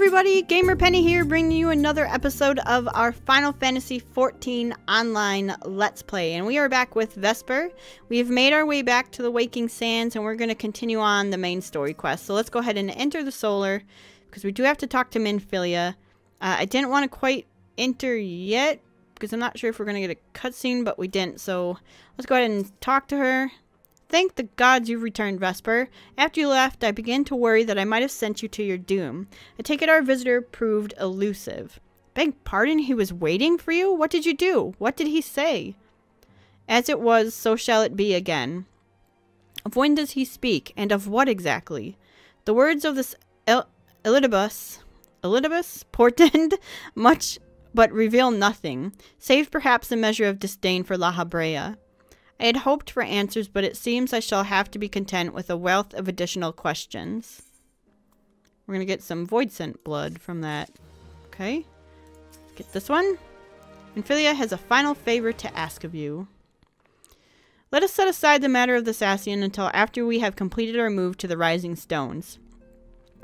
everybody, GamerPenny here, bringing you another episode of our Final Fantasy XIV online Let's Play. And we are back with Vesper. We have made our way back to the Waking Sands, and we're going to continue on the main story quest. So let's go ahead and enter the Solar, because we do have to talk to Minfilia. I didn't want to quite enter yet, because I'm not sure if we're going to get a cutscene, but we didn't. So let's go ahead and talk to her. Thank the gods you've returned, Vesper. After you left, I began to worry that I might have sent you to your doom. I take it our visitor proved elusive. Beg pardon, he was waiting for you? What did you do? What did he say? As it was, so shall it be again. Of when does he speak, and of what exactly? The words of this Elidibus portend much, but reveal nothing, save perhaps a measure of disdain for La Habrea. I had hoped for answers, but it seems I shall have to be content with a wealth of additional questions. We're going to get some Void Scent blood from that. Okay. Let's get this one. Minfilia has a final favor to ask of you. Let us set aside the matter of the Sassian until after we have completed our move to the Rising Stones.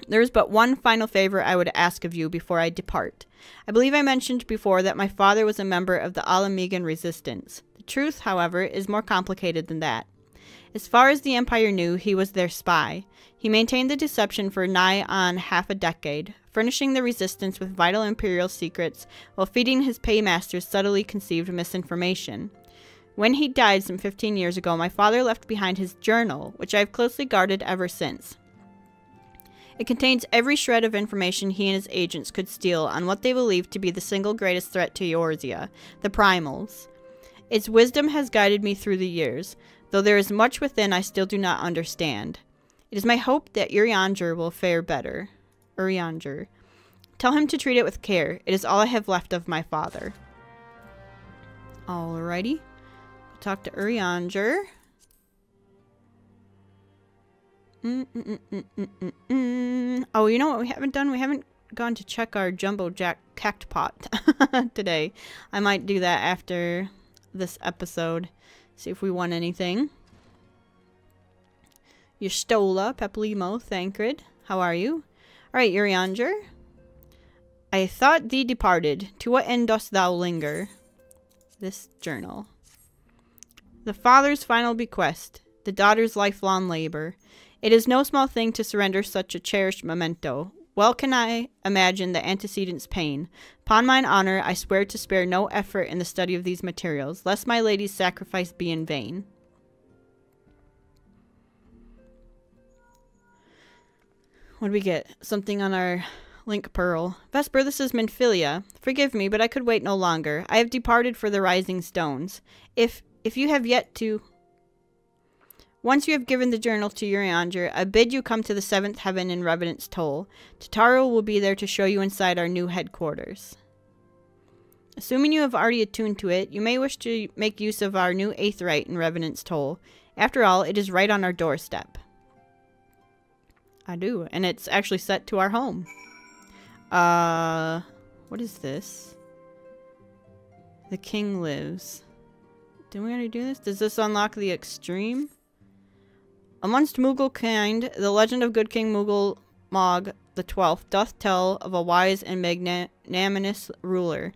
There is but one final favor I would ask of you before I depart. I believe I mentioned before that my father was a member of the Alamegan Resistance. The truth, however, is more complicated than that. As far as the Empire knew, he was their spy. He maintained the deception for nigh on half a decade, furnishing the Resistance with vital Imperial secrets while feeding his paymasters subtly conceived misinformation. When he died some 15 years ago, my father left behind his journal, which I have closely guarded ever since. It contains every shred of information he and his agents could steal on what they believed to be the single greatest threat to Eorzea, the Primals. Its wisdom has guided me through the years, though there is much within I still do not understand. It is my hope that Urianger will fare better. Urianger. Tell him to treat it with care. It is all I have left of my father. Alrighty. Talk to Urianger. Oh, you know what we haven't done? We haven't gone to check our Jumbo Jack cactpot today. I might do that after this episode. See if we won anything. Yustola, Peplimo, Thancred. How are you? Alright, Urianger. I thought thee departed. To what end dost thou linger? This journal. The father's final bequest. The daughter's lifelong labor. It is no small thing to surrender such a cherished memento. Well can I imagine the antecedent's pain. Upon mine honor, I swear to spare no effort in the study of these materials, lest my lady's sacrifice be in vain. What do we get? Something on our link pearl. Vesper, this is Minfilia. Forgive me, but I could wait no longer. I have departed for the Rising Stones. If you have yet to... Once you have given the journal to Urianger, I bid you come to the 7th heaven in Revenant's Toll. Tataru will be there to show you inside our new headquarters. Assuming you have already attuned to it, you may wish to make use of our new Aetheryte in Revenant's Toll. After all, it is right on our doorstep. I do, and it's actually set to our home. What is this? The king lives. Did we already do this? Does this unlock the extreme? Amongst Moogle kind, the legend of good King Moogle Mog the 12th doth tell of a wise and magnanimous ruler.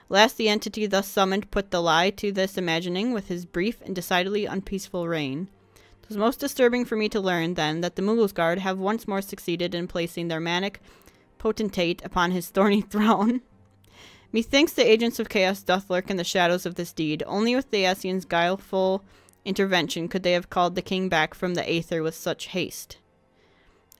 Last the entity thus summoned put the lie to this imagining with his brief and decidedly unpeaceful reign. It was most disturbing for me to learn, then, that the Moogle's Guard have once more succeeded in placing their manic potentate upon his thorny throne. Methinks the agents of chaos doth lurk in the shadows of this deed. Only with the Ascian's guileful intervention could they have called the king back from the Aether with such haste.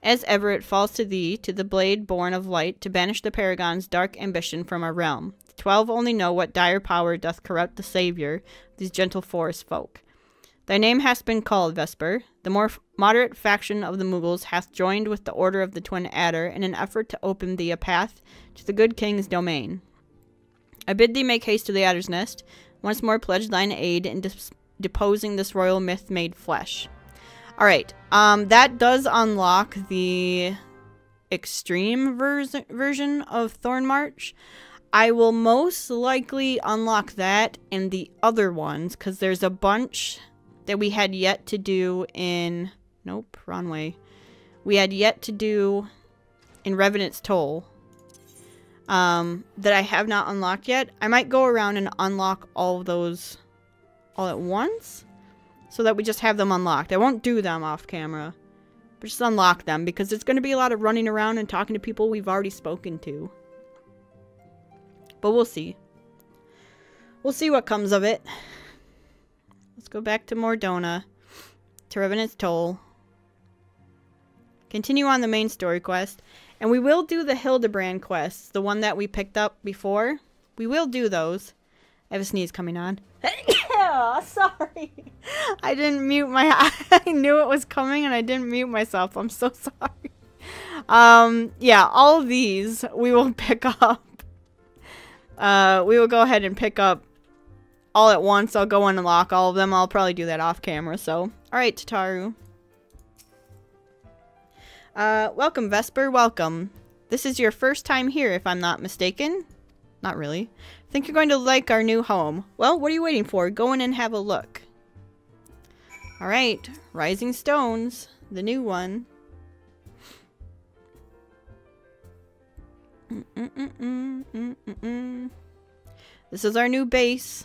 As ever, it falls to thee, to the blade born of light, to banish the Paragon's dark ambition from our realm. The 12 only know what dire power doth corrupt the savior of these gentle forest folk. Thy name hath been called, Vesper. The more moderate faction of the Moogles hath joined with the Order of the Twin Adder in an effort to open thee a path to the good king's domain. I bid thee make haste to the Adder's Nest, once more pledge thine aid in deposing this royal myth made flesh. Alright, that does unlock the extreme version of Thorne March. I will most likely unlock that and the other ones, because there's a bunch that we had yet to do in... Nope, wrong way. We had yet to do in Revenant's Toll. that I have not unlocked yet. I might go around and unlock all of those all at once so that we just have them unlocked. I won't do them off camera, but just unlock them because it's going to be a lot of running around and talking to people we've already spoken to. But we'll see. We'll see what comes of it. Let's go back to Mordona, to Revenant's Toll. Continue on the main story quest. And we will do the Hildebrand quests, the one that we picked up before. We will do those. I have a sneeze coming on. Oh, sorry. I didn't mute my... I knew it was coming and I didn't mute myself. I'm so sorry. Yeah, all of these we will pick up. We will go ahead and pick up all at once. I'll go and unlock all of them. I'll probably do that off camera, so... Alright, Tataru. Welcome, Vesper. Welcome. This is your first time here, if I'm not mistaken. Not really. Think you're going to like our new home. Well, what are you waiting for? Go in and have a look. Alright. Rising Stones. The new one. This is our new base.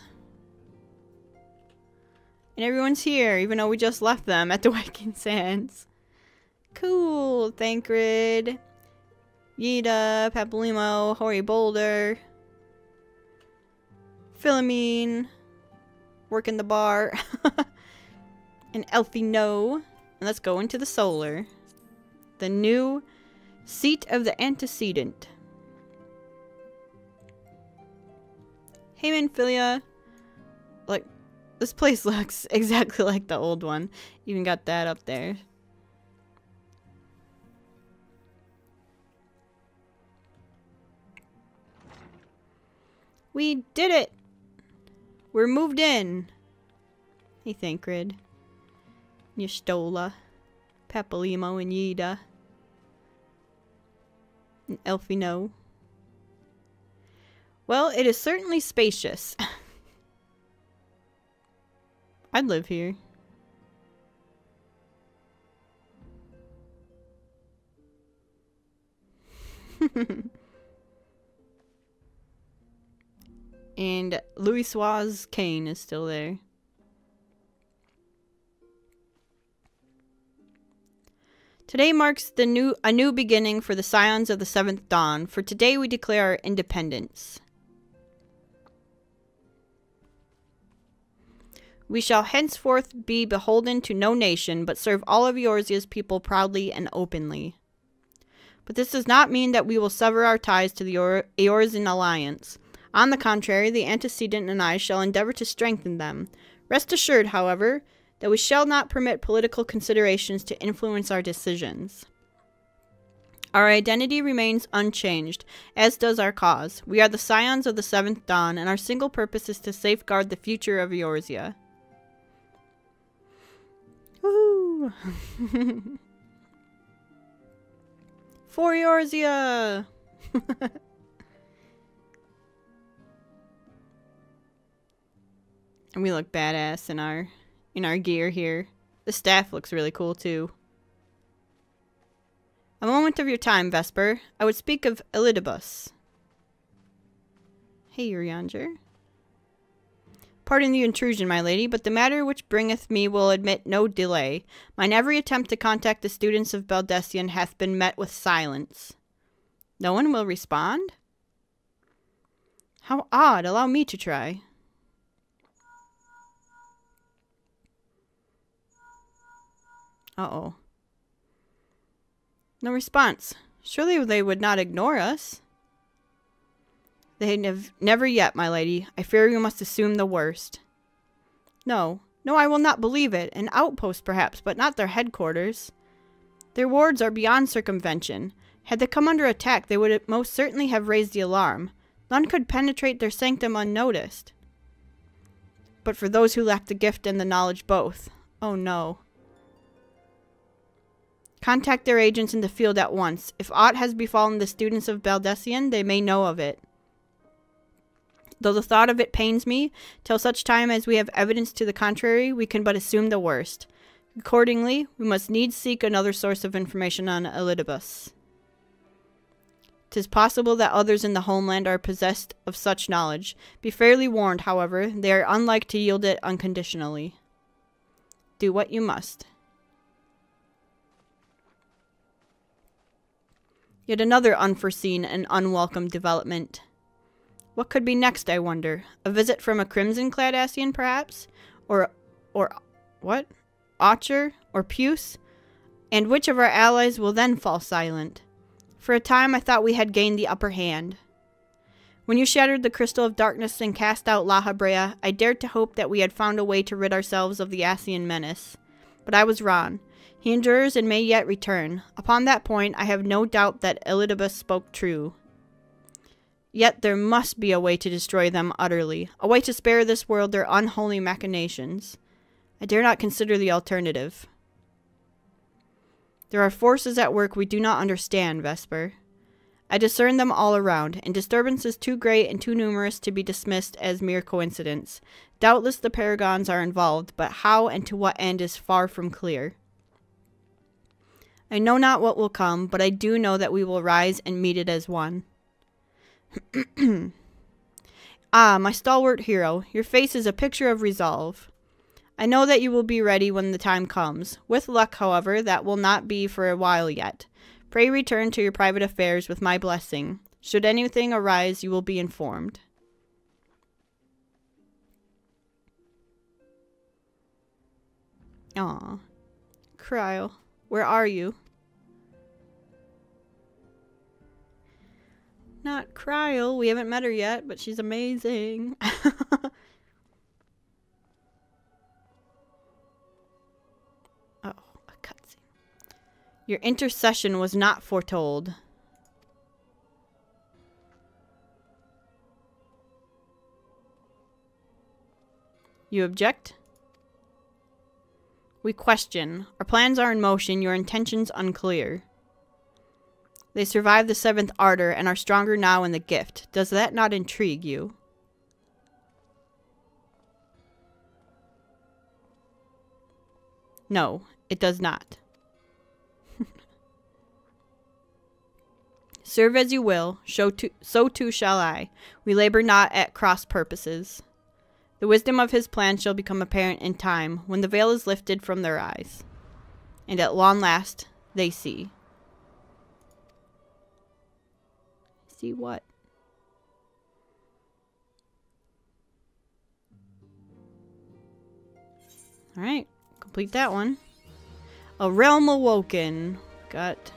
And everyone's here, even though we just left them at the Waking Sands. Cool. Thancred, Yida, Papalymo, Hoary Boulder, Philomene, working the bar, and Elfie No. And let's go into the solar. The new seat of the antecedent. Hey, Manphilia. Like, this place looks exactly like the old one. Even got that up there. We did it! We're moved in. Hey, Thancred. Y'shtola. Papalymo and Yida. And Elfie No. Well, it is certainly spacious. I'd live here. And Louis Kane is still there. Today marks a new beginning for the Scions of the Seventh Dawn. For today we declare our independence. We shall henceforth be beholden to no nation, but serve all of Eorzea's people proudly and openly. But this does not mean that we will sever our ties to the Eorzean alliance. On the contrary, the antecedent and I shall endeavor to strengthen them. Rest assured, however, that we shall not permit political considerations to influence our decisions. Our identity remains unchanged, as does our cause. We are the Scions of the Seventh Dawn, and our single purpose is to safeguard the future of Eorzea. Woohoo! For Eorzea! And we look badass in our gear here. The staff looks really cool too. A moment of your time, Vesper. I would speak of Elidibus. Hey, Urianger. Pardon the intrusion, my lady, but the matter which bringeth me will admit no delay. Mine every attempt to contact the students of Baldessian hath been met with silence. No one will respond? How odd. Allow me to try. Uh-oh. No response. Surely they would not ignore us. They have never yet, my lady. I fear you must assume the worst. No. No, I will not believe it. An outpost, perhaps, but not their headquarters. Their wards are beyond circumvention. Had they come under attack, they would most certainly have raised the alarm. None could penetrate their sanctum unnoticed. But for those who lack the gift and the knowledge both. Oh no. Contact their agents in the field at once. If aught has befallen the students of Baldessian, they may know of it. Though the thought of it pains me, till such time as we have evidence to the contrary, we can but assume the worst. Accordingly, we must needs seek another source of information on Elidibus. 'Tis possible that others in the homeland are possessed of such knowledge. Be fairly warned, however, they are unlike to yield it unconditionally. Do what you must. Yet another unforeseen and unwelcome development. What could be next, I wonder? A visit from a crimson-clad Ascian, perhaps? Or what? Archer? Or Puce? And which of our allies will then fall silent? For a time I thought we had gained the upper hand. When you shattered the crystal of darkness and cast out La Habrea, I dared to hope that we had found a way to rid ourselves of the Ascian menace. But I was wrong. He endures and may yet return. Upon that point, I have no doubt that Elidibus spoke true. Yet there must be a way to destroy them utterly, a way to spare this world their unholy machinations. I dare not consider the alternative. There are forces at work we do not understand, Vesper. I discern them all around, and disturbances too great and too numerous to be dismissed as mere coincidence. Doubtless the Paragons are involved, but how and to what end is far from clear. I know not what will come, but I do know that we will rise and meet it as one. Ah, my stalwart hero, your face is a picture of resolve. I know that you will be ready when the time comes. With luck, however, that will not be for a while yet. Pray return to your private affairs with my blessing. Should anything arise, you will be informed. Aw. Cryle, where are you? Not Cryle. We haven't met her yet, but she's amazing. Oh, a cutscene. Your intercession was not foretold. You object? We question. Our plans are in motion, your intentions unclear. They survived the 7th Ardor and are stronger now in the gift. Does that not intrigue you? No, it does not. Serve as you will, so too shall I. We labor not at cross purposes. The wisdom of his plan shall become apparent in time, when the veil is lifted from their eyes. And at long last, they see. See what? Alright, complete that one. A realm awoken. Got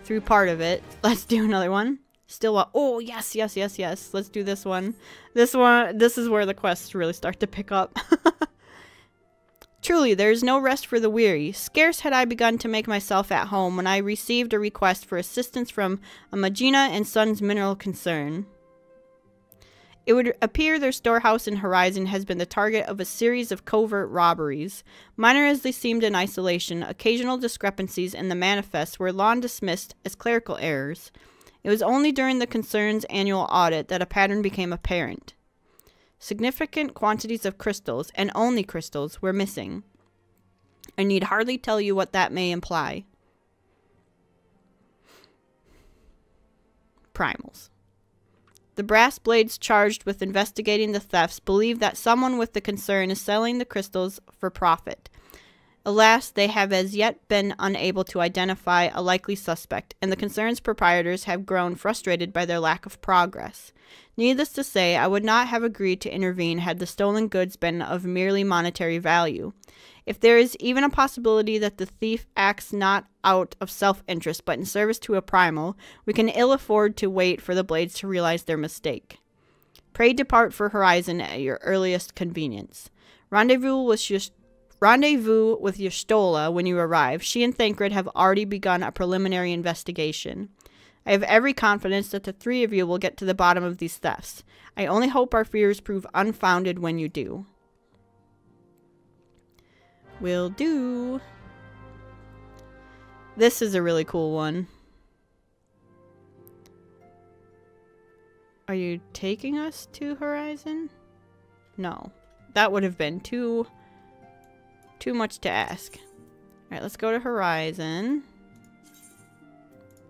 through part of it. Let's do another one. Still a— oh, yes, yes, yes, yes. Let's do this one. This is where the quests really start to pick up. Truly, there is no rest for the weary. Scarce had I begun to make myself at home when I received a request for assistance from a Magina and Sons mineral concern. It would appear their storehouse in Horizon has been the target of a series of covert robberies. Minor as they seemed in isolation, occasional discrepancies in the manifests were long dismissed as clerical errors. It was only during the concern's annual audit that a pattern became apparent. Significant quantities of crystals, and only crystals, were missing. I need hardly tell you what that may imply. Primals. The brass blades charged with investigating the thefts believe that someone with the concern is selling the crystals for profit. Alas, they have as yet been unable to identify a likely suspect, and the concern's proprietors have grown frustrated by their lack of progress. Needless to say, I would not have agreed to intervene had the stolen goods been of merely monetary value. If there is even a possibility that the thief acts not out of self-interest but in service to a primal, we can ill afford to wait for the blades to realize their mistake. Pray depart for Horizon at your earliest convenience. Rendezvous with Y'shtola when you arrive. She and Thancred have already begun a preliminary investigation. I have every confidence that the three of you will get to the bottom of these thefts. I only hope our fears prove unfounded when you do. Will do. This is a really cool one. Are you taking us to Horizon? No. That would have been too much to ask. Alright, let's go to Horizon.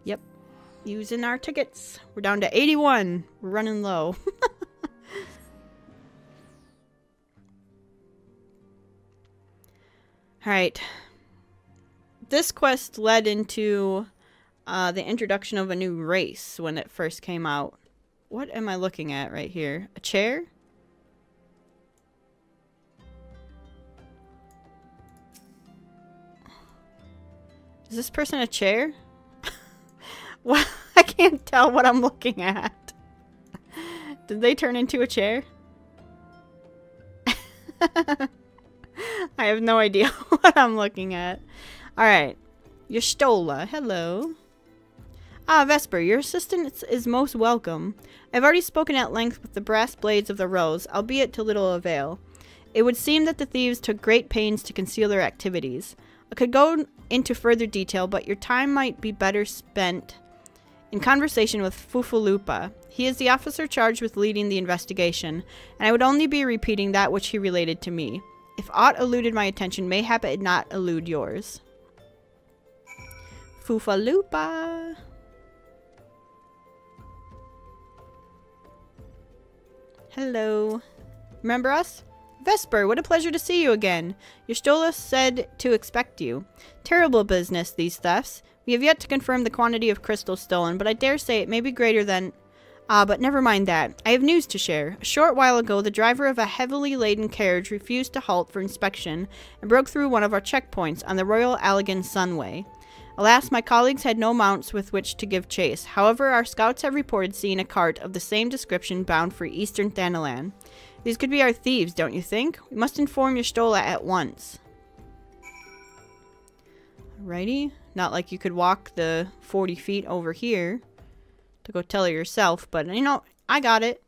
Yep. Using our tickets. We're down to 81. We're running low. Alright. This quest led into the introduction of a new race when it first came out. What am I looking at right here? A chair? Is this person a chair? Well, I can't tell what I'm looking at. Did they turn into a chair? I have no idea what I'm looking at. Alright. Y'shtola, hello. Ah, Vesper, your assistance is most welcome. I've already spoken at length with the brass blades of the Rose, albeit to little avail. It would seem that the thieves took great pains to conceal their activities. I could go into further detail, but your time might be better spent in conversation with Fufulupa. He is the officer charged with leading the investigation, and I would only be repeating that which he related to me. If aught eluded my attention, mayhap it not elude yours. Fufulupa. Hello. Remember us? Vesper, what a pleasure to see you again. Y'shtola said to expect you. Terrible business, these thefts. We have yet to confirm the quantity of crystal stolen, but I dare say it may be greater than... but never mind that. I have news to share. A short while ago, the driver of a heavily laden carriage refused to halt for inspection and broke through one of our checkpoints on the Royal Allegan Sunway. Alas, my colleagues had no mounts with which to give chase. However, our scouts have reported seeing a cart of the same description bound for eastern Thanalan. These could be our thieves, don't you think? We must inform Y'shtola at once. Alrighty. Not like you could walk the 40 feet over here to go tell her yourself, but you know, I got it.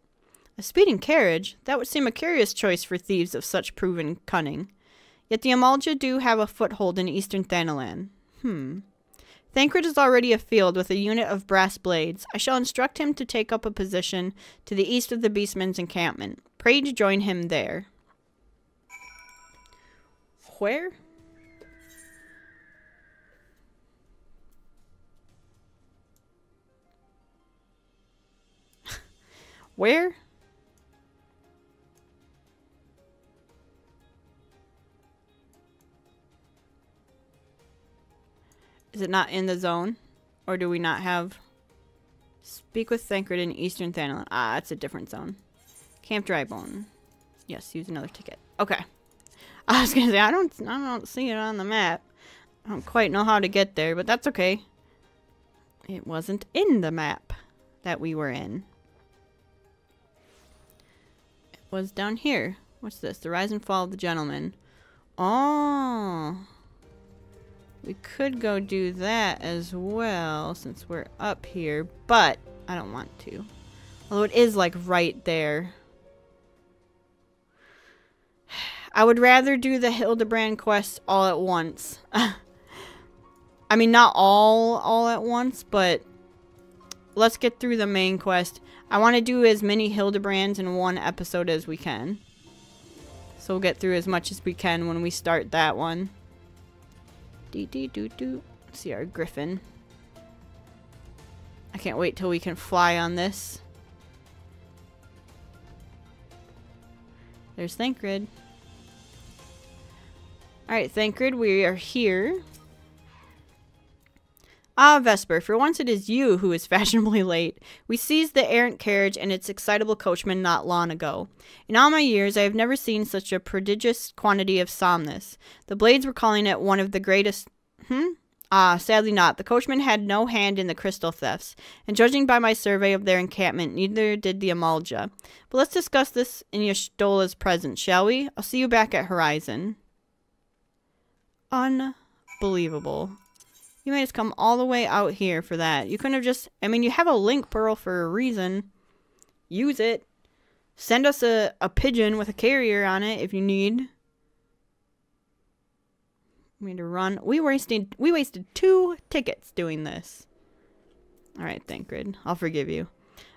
A speeding carriage? That would seem a curious choice for thieves of such proven cunning. Yet the Amalja do have a foothold in eastern Thanalan. Thancred is already afield with a unit of brass blades. I shall instruct him to take up a position to the east of the beastmen's encampment. Pray to join him there. Where? Where? Is it not in the zone? Or do we not have... Speak with Thancred in Eastern Thanalan. Ah, it's a different zone. Camp Drybone. Yes, use another ticket. Okay. I was gonna say, I don't see it on the map. I don't quite know how to get there, but that's okay. It wasn't in the map that we were in. It was down here. What's this? The Rise and Fall of the Gentleman. Oh... We could go do that as well, since we're up here, but I don't want to. Although it is, like, right there. I would rather do the Hildebrand quest all at once. I mean, not all at once, but let's get through the main quest. I want to do as many Hildebrands in one episode as we can. So we'll get through as much as we can when we start that one. Let's see our griffin. I can't wait till we can fly on this. There's Thancred. Alright, Thancred, we are here. Ah, Vesper, for once it is you who is fashionably late. We seized the errant carriage and its excitable coachman not long ago. In all my years, I have never seen such a prodigious quantity of somnus. The blades were calling it one of the greatest... Ah, sadly not. The coachman had no hand in the crystal thefts, and judging by my survey of their encampment, neither did the Amalja. But let's discuss this in Y'shtola's presence, shall we? I'll see you back at Horizon. Unbelievable. You made us come all the way out here for that. You couldn't have just... I mean, you have a link pearl for a reason. Use it. Send us a pigeon with a carrier on it if you need. We need to run. We wasted 2 tickets doing this. Alright, Thancred. I'll forgive you.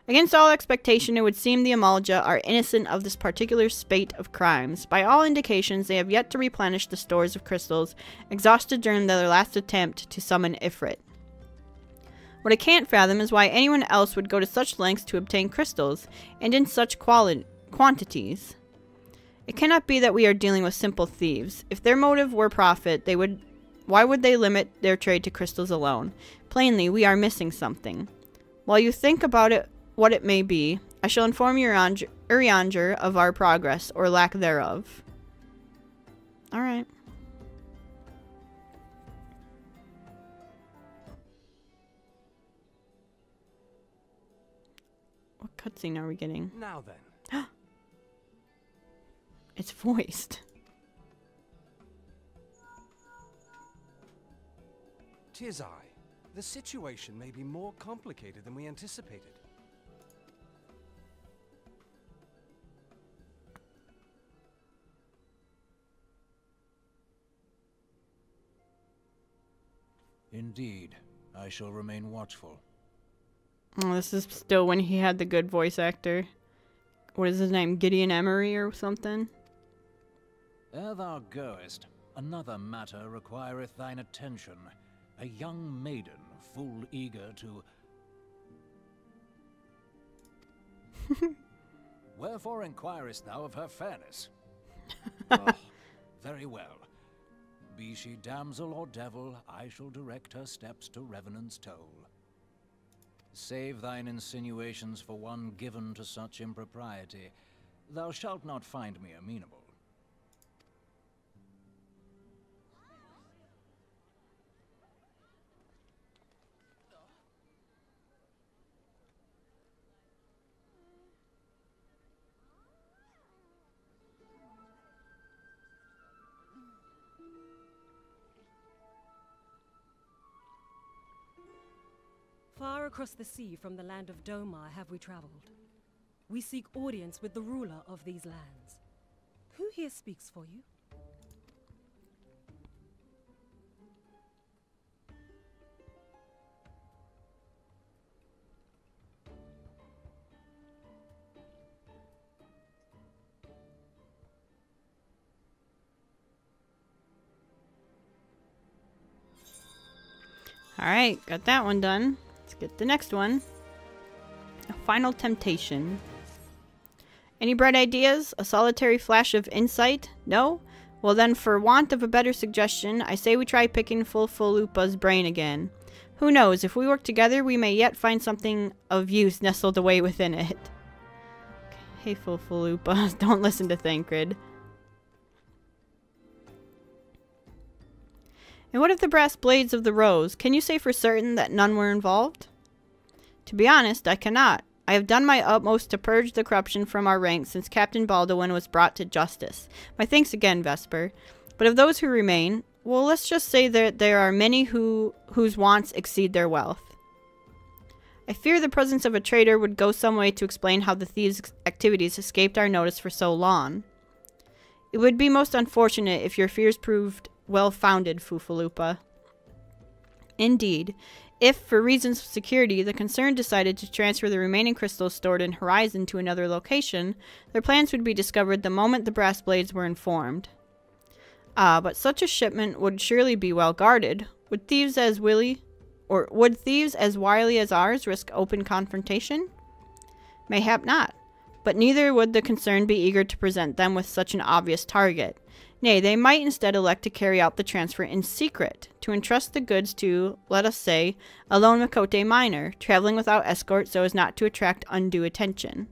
Against all expectation, it would seem the Amalja are innocent of this particular spate of crimes. By all indications, they have yet to replenish the stores of crystals exhausted during their last attempt to summon Ifrit. What I can't fathom is why anyone else would go to such lengths to obtain crystals, and in such quantities. It cannot be that we are dealing with simple thieves. If their motive were profit, why would they limit their trade to crystals alone? Plainly, we are missing something. While you think about it, what it may be, I shall inform Urianger of our progress, or lack thereof. Alright. What cutscene are we getting? Now then. It's voiced. 'Tis I. The situation may be more complicated than we anticipated. Indeed, I shall remain watchful. Oh, this is still when he had the good voice actor. What is his name? Gideon Emery or something? Ere thou goest, another matter requireth thine attention. A young maiden, full eager to... Wherefore inquirest thou of her fairness? Oh, very well. Be she damsel or devil, I shall direct her steps to Revenant's toll. Save thine insinuations for one given to such impropriety. Thou shalt not find me amenable. Far across the sea from the land of Domar have we traveled. We seek audience with the ruler of these lands. Who here speaks for you? Alright, got that one done. Let's get the next one. A final temptation. Any bright ideas? A solitary flash of insight? No? Well then, for want of a better suggestion, I say we try picking Fulfulupa's brain again. Who knows, if we work together, we may yet find something of use nestled away within it. Hey Fulfulupa, don't listen to Thancred. And what of the brass blades of the rose? Can you say for certain that none were involved? To be honest, I cannot. I have done my utmost to purge the corruption from our ranks since Captain Baldwin was brought to justice. My thanks again, Vesper. But of those who remain, well, let's just say that there are many whose wants exceed their wealth. I fear the presence of a traitor would go some way to explain how the thieves' activities escaped our notice for so long. It would be most unfortunate if your fears proved well-founded, Fulfulupa. Indeed, if, for reasons of security, the concern decided to transfer the remaining crystals stored in Horizon to another location, their plans would be discovered the moment the brass blades were informed. Ah, but such a shipment would surely be well guarded. Would thieves as wily as ours risk open confrontation? Mayhap not, but neither would the concerned be eager to present them with such an obvious target. Nay, they might instead elect to carry out the transfer in secret, to entrust the goods to, let us say, a lone Makote miner, traveling without escort so as not to attract undue attention.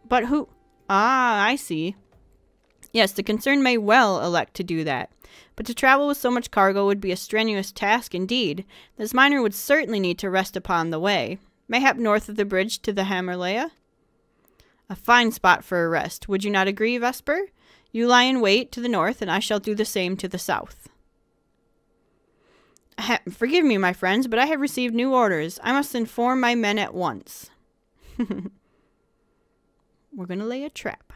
But who? Ah, I see. Yes, the concerned may well elect to do that, but to travel with so much cargo would be a strenuous task indeed. This miner would certainly need to rest upon the way, mayhap north of the bridge to the Hammerlea. A fine spot for a rest, would you not agree, Vesper? You lie in wait to the north, and I shall do the same to the south. Forgive me, my friends, but I have received new orders. I must inform my men at once. We're going to lay a trap.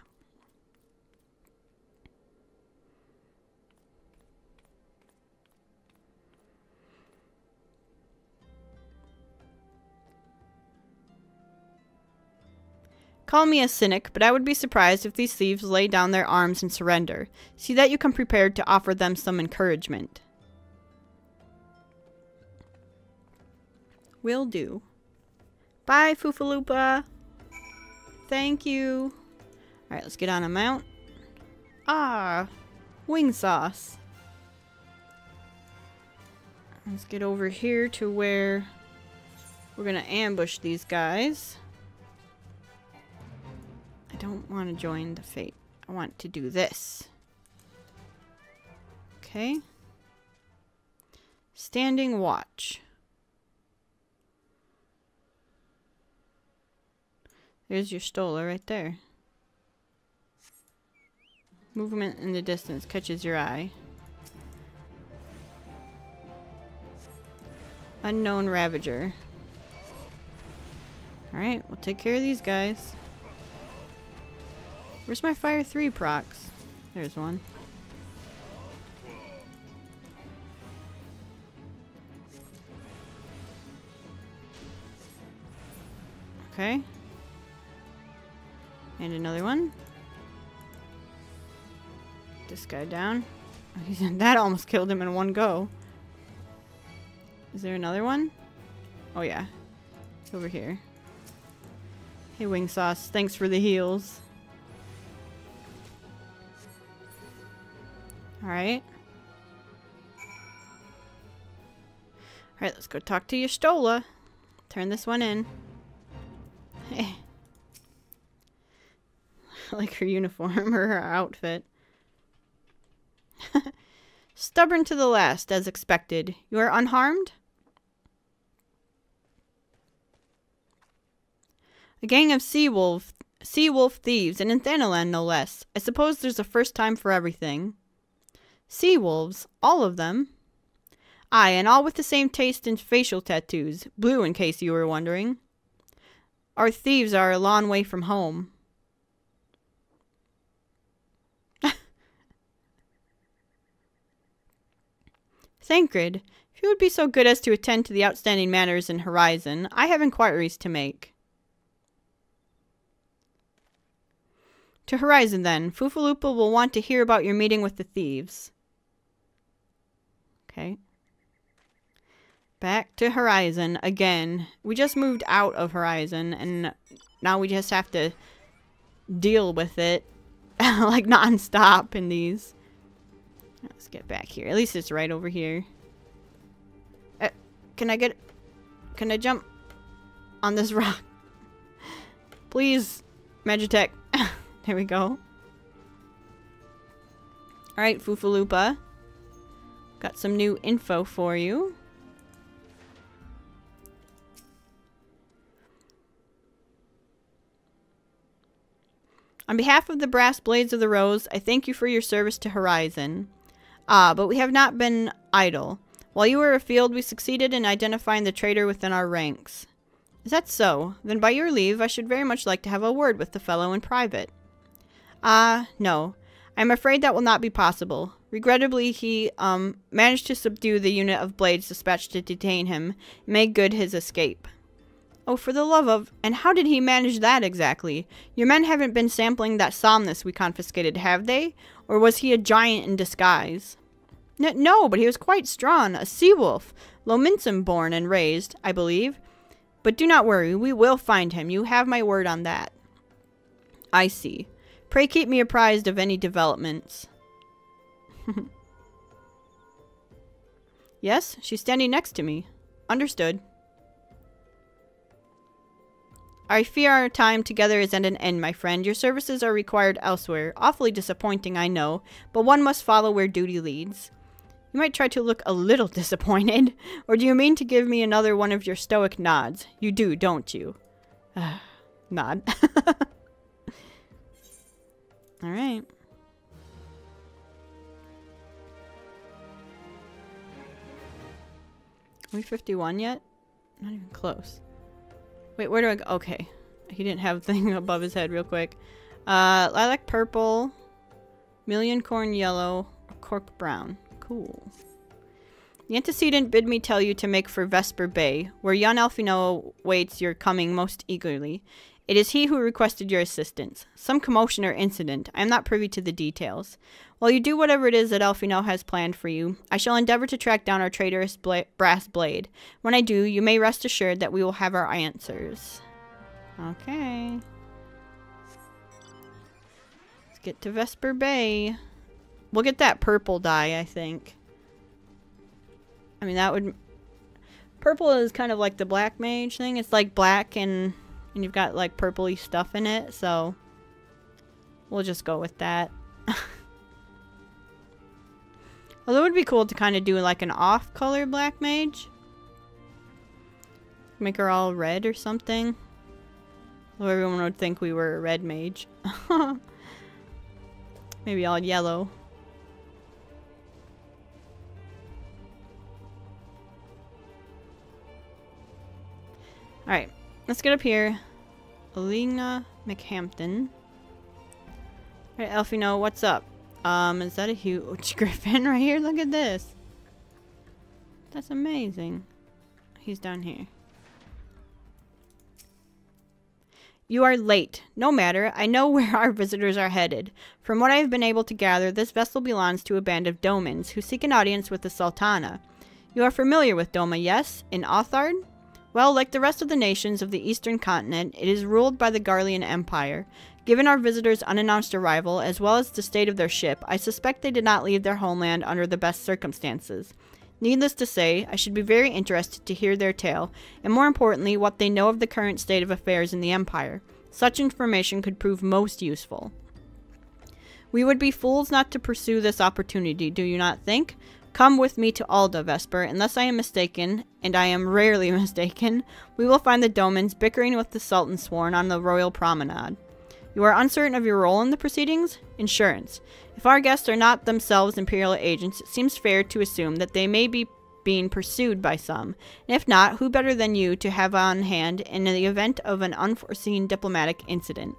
Call me a cynic, but I would be surprised if these thieves lay down their arms and surrender. See that you come prepared to offer them some encouragement. Will do. Bye, Foofaloopa. Thank you. Alright, let's get on a mount. Ah, wing sauce. Let's get over here to where we're gonna ambush these guys. I don't want to join the fate. I want to do this. Okay. Standing watch. There's your Stola right there. Movement in the distance catches your eye. Unknown Ravager. Alright, we'll take care of these guys. Where's my Fire 3 procs? There's one. Okay. And another one. This guy down. That almost killed him in one go. Is there another one? Oh yeah. It's over here. Hey Wing Sauce, thanks for the heals. Alright. Alright, let's go talk to your Stola. Turn this one in. Hey. I like her uniform or her outfit. Stubborn to the last, as expected. You are unharmed? A gang of sea wolf thieves, and in Thanalan no less. I suppose there's a first time for everything. Sea wolves, all of them. Aye, and all with the same taste in facial tattoos. Blue, in case you were wondering. Our thieves are a long way from home. Thancred, if you would be so good as to attend to the outstanding matters in Horizon, I have inquiries to make. To Horizon, then. Foofaloopa will want to hear about your meeting with the thieves. Okay. Back to Horizon again. We just moved out of Horizon, and now we just have to deal with it like non-stop in these. Let's get back here. At least it's right over here. Can I jump on this rock? Please, Magitech. There we go. Alright, Foofaloopa. Got some new info for you. On behalf of the Brass Blades of the Rose, I thank you for your service to Horizon. But we have not been idle. While you were afield, we succeeded in identifying the traitor within our ranks. Is that so? Then by your leave, I should very much like to have a word with the fellow in private. No. I'm afraid that will not be possible. Regrettably, he, managed to subdue the unit of blades dispatched to detain him, and make good his escape. Oh, for the love of... And how did he manage that exactly? Your men haven't been sampling that Somnus we confiscated, have they? Or was he a giant in disguise? No, but he was quite strong. A sea-wolf. Lominson born and raised, I believe. But do not worry, we will find him. You have my word on that. I see. Pray keep me apprised of any developments. Yes, she's standing next to me. Understood. I fear our time together is at an end, my friend. Your services are required elsewhere. Awfully disappointing, I know, but one must follow where duty leads. You might try to look a little disappointed. Or do you mean to give me another one of your stoic nods? You do, don't you? Nod. Alright. Are we 51 yet? Not even close. Wait, where do I go? Okay. He didn't have a thing above his head real quick. Lilac purple, million corn yellow, cork brown. Cool. The antecedent bid me tell you to make for Vesper Bay, where yon Alfino waits your coming most eagerly. It is he who requested your assistance. Some commotion or incident. I am not privy to the details. While you do whatever it is that Elfino has planned for you, I shall endeavor to track down our traitorous brass blade. When I do, you may rest assured that we will have our answers. Okay. Let's get to Vesper Bay. We'll get that purple dye, I think. I mean, that would... Purple is kind of like the black mage thing. It's like black and you've got like purpley stuff in it, so we'll just go with that. Although it would be cool to kind of do like an off-color black mage. Make her all red or something. So everyone would think we were a red mage. Maybe all yellow. Alright, let's get up here. Alina McHampton. Alright, Elfino, what's up? Is that a huge griffin right here? Look at this. That's amazing. He's down here. You are late. No matter. I know where our visitors are headed. From what I have been able to gather, this vessel belongs to a band of Domans who seek an audience with the Sultana. You are familiar with Doma, yes? In Othard? Well, like the rest of the nations of the eastern continent, it is ruled by the Garlean Empire. Given our visitors' unannounced arrival, as well as the state of their ship, I suspect they did not leave their homeland under the best circumstances. Needless to say, I should be very interested to hear their tale, and more importantly, what they know of the current state of affairs in the Empire. Such information could prove most useful. We would be fools not to pursue this opportunity, do you not think? Come with me to Alda, Vesper. Unless I am mistaken, and I am rarely mistaken, we will find the Domans bickering with the Sultan sworn on the royal promenade. You are uncertain of your role in the proceedings? Insurance. If our guests are not themselves Imperial agents, it seems fair to assume that they may be being pursued by some. And if not, who better than you to have on hand in the event of an unforeseen diplomatic incident?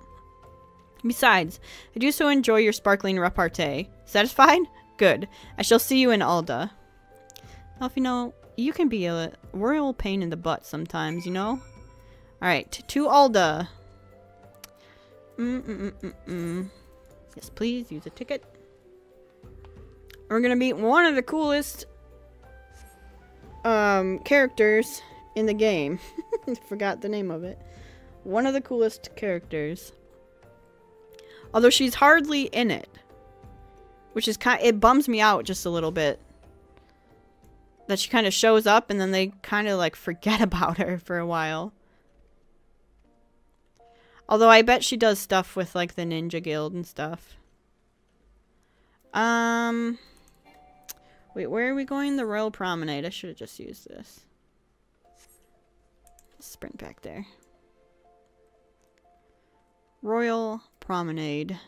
Besides, I do so enjoy your sparkling repartee. Satisfied? Good. I shall see you in Alda. Elfino, you can be a royal pain in the butt sometimes, you know? Alright, to Alda. Yes, please, use a ticket. We're gonna meet one of the coolest characters in the game. Forgot the name of it. One of the coolest characters. Although she's hardly in it. Which is it bums me out just a little bit. That she kind of shows up and then they kind of like forget about her for a while. Although I bet she does stuff with like the Ninja Guild and stuff. Wait, where are we going? The Royal Promenade. I should have just used this. Sprint back there. Royal Promenade.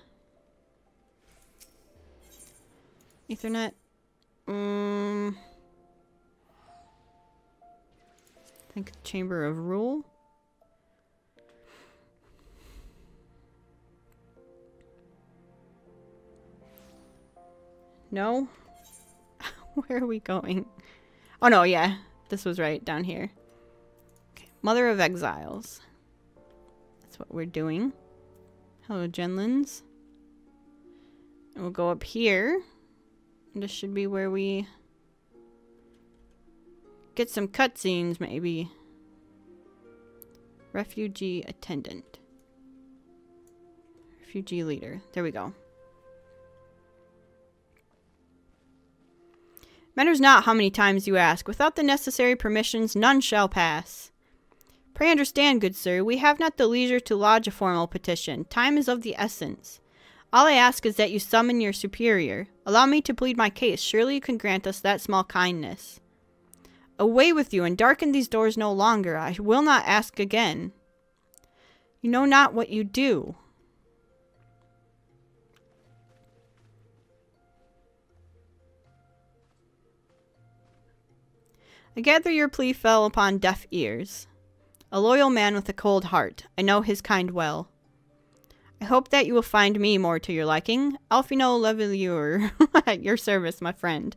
Ethernet. I think Chamber of Rule. No? Where are we going? Oh no, yeah. This was right down here. Okay. Mother of Exiles. That's what we're doing. Hello, Genlins. And we'll go up here. And this should be where we get some cutscenes, maybe. Refugee attendant. Refugee leader. There we go. Matters not how many times you ask. Without the necessary permissions, none shall pass. Pray understand, good sir, we have not the leisure to lodge a formal petition. Time is of the essence. All I ask is that you summon your superior. Allow me to plead my case. Surely you can grant us that small kindness. Away with you, and darken these doors no longer. I will not ask again. You know not what you do. I gather your plea fell upon deaf ears. A loyal man with a cold heart. I know his kind well. I hope that you will find me more to your liking. Alfino Levilleur, at your service, my friend.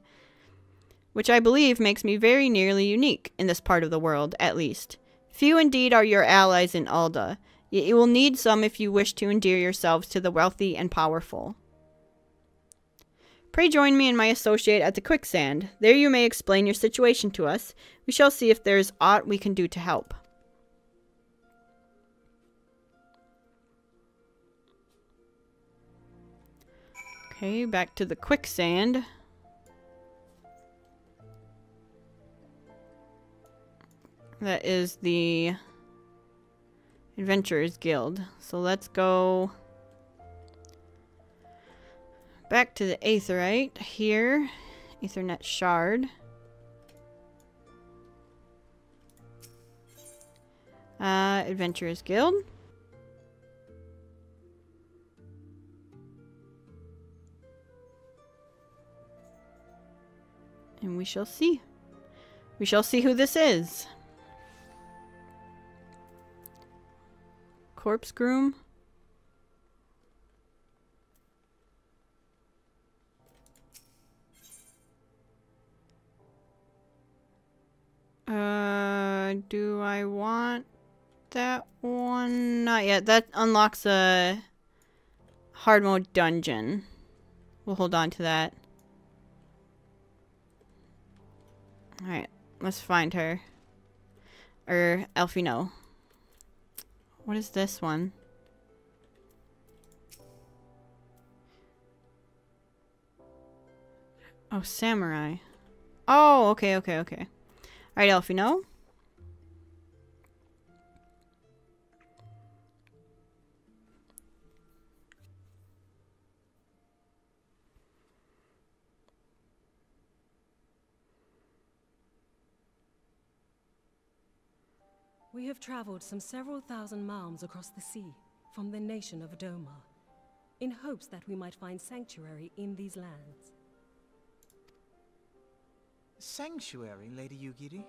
Which I believe makes me very nearly unique, in this part of the world, at least. Few indeed are your allies in Alda, Yet you will need some if you wish to endear yourselves to the wealthy and powerful. Pray join me and my associate at the quicksand. There you may explain your situation to us. We shall see if there is aught we can do to help. Okay, back to the quicksand. That is the Adventurers Guild. So let's go back to the Aetherite here. Aethernet Shard. Adventurers Guild. And we shall see. We shall see who this is. Corpse Groom. Do I want that one? Not yet. That unlocks a hard mode dungeon. We'll hold on to that. Alright, let's find her. Or Elfino. What is this one? Oh, samurai. Oh, okay. Alright, Elfino. We have traveled some several thousand miles across the sea from the nation of Doma, in hopes that we might find sanctuary in these lands. Sanctuary, Lady Yugiri?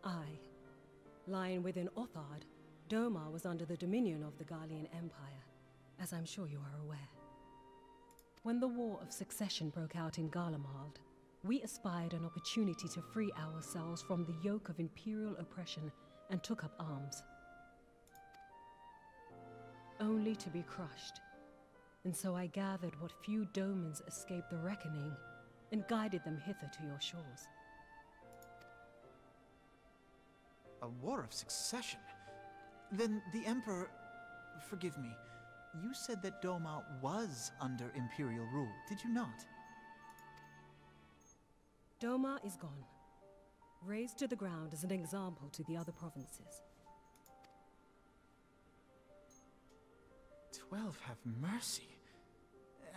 Aye. Lying within Othard, Doma was under the dominion of the Garlean Empire, as I'm sure you are aware. When the War of Succession broke out in Garlemald, we espied an opportunity to free ourselves from the yoke of imperial oppression and took up arms. Only to be crushed. And so I gathered what few Domans escaped the reckoning and guided them hither to your shores. A war of succession? Then the Emperor... Forgive me. You said that Doma was under Imperial rule, did you not? Doma is gone. Razed to the ground as an example to the other provinces. 12 have mercy.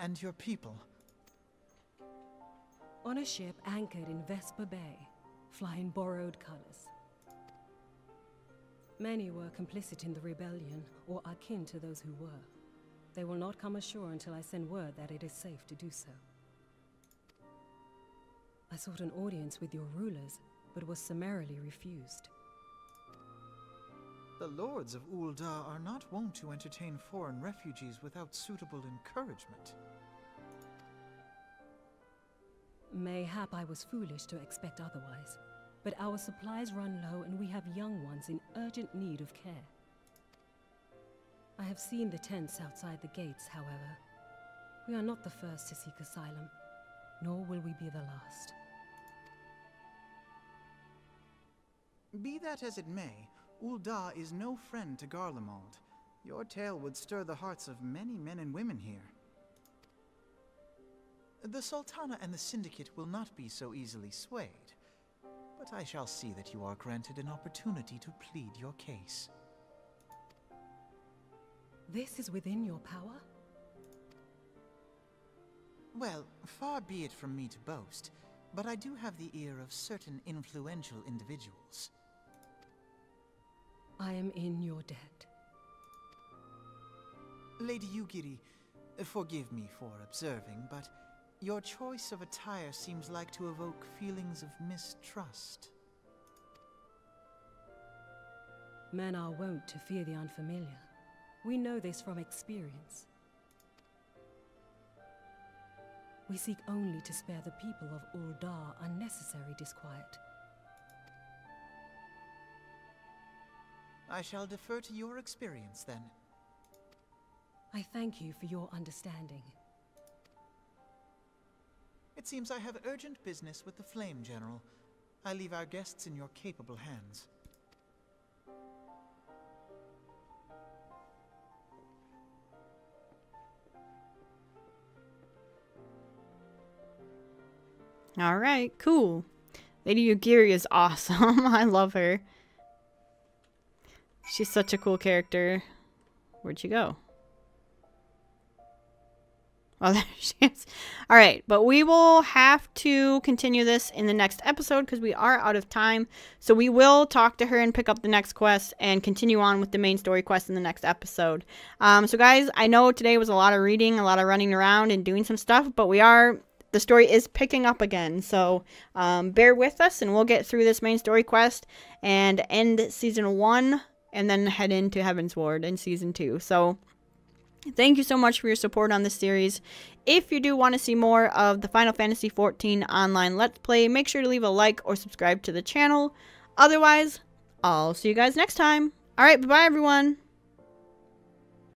And your people? On a ship anchored in Vesper Bay, flying borrowed colors. Many were complicit in the rebellion, or akin to those who were. They will not come ashore until I send word that it is safe to do so. I sought an audience with your rulers, but was summarily refused. The lords of Ul'dah are not wont to entertain foreign refugees without suitable encouragement. Mayhap I was foolish to expect otherwise, but our supplies run low and we have young ones in urgent need of care. I have seen the tents outside the gates, however. We are not the first to seek asylum, nor will we be the last. Be that as it may, Ul'dah is no friend to Garlemald. Your tale would stir the hearts of many men and women here. The Sultana and the Syndicate will not be so easily swayed, but I shall see that you are granted an opportunity to plead your case. This is within your power? Well, far be it from me to boast, but I do have the ear of certain influential individuals. I am in your debt. Lady Yugiri, forgive me for observing, but your choice of attire seems like to evoke feelings of mistrust. Men are wont to fear the unfamiliar. We know this from experience. We seek only to spare the people of Uldar unnecessary disquiet. I shall defer to your experience, then. I thank you for your understanding. It seems I have urgent business with the Flame General. I leave our guests in your capable hands. Alright, cool. Lady Yugiri is awesome. I love her. She's such a cool character. Where'd she go? Oh, there she is. Alright, but we will have to continue this in the next episode because we are out of time. So we will talk to her and pick up the next quest and continue on with the main story quest in the next episode. So guys, I know today was a lot of reading, a lot of running around and doing some stuff, but the story is picking up again. So bear with us and we'll get through this main story quest and end season 1 and then head into Heaven's Ward in season 2. So thank you so much for your support on this series. If you do want to see more of the Final Fantasy XIV online Let's Play, make sure to leave a like or subscribe to the channel. Otherwise, I'll see you guys next time. Alright, bye-bye everyone.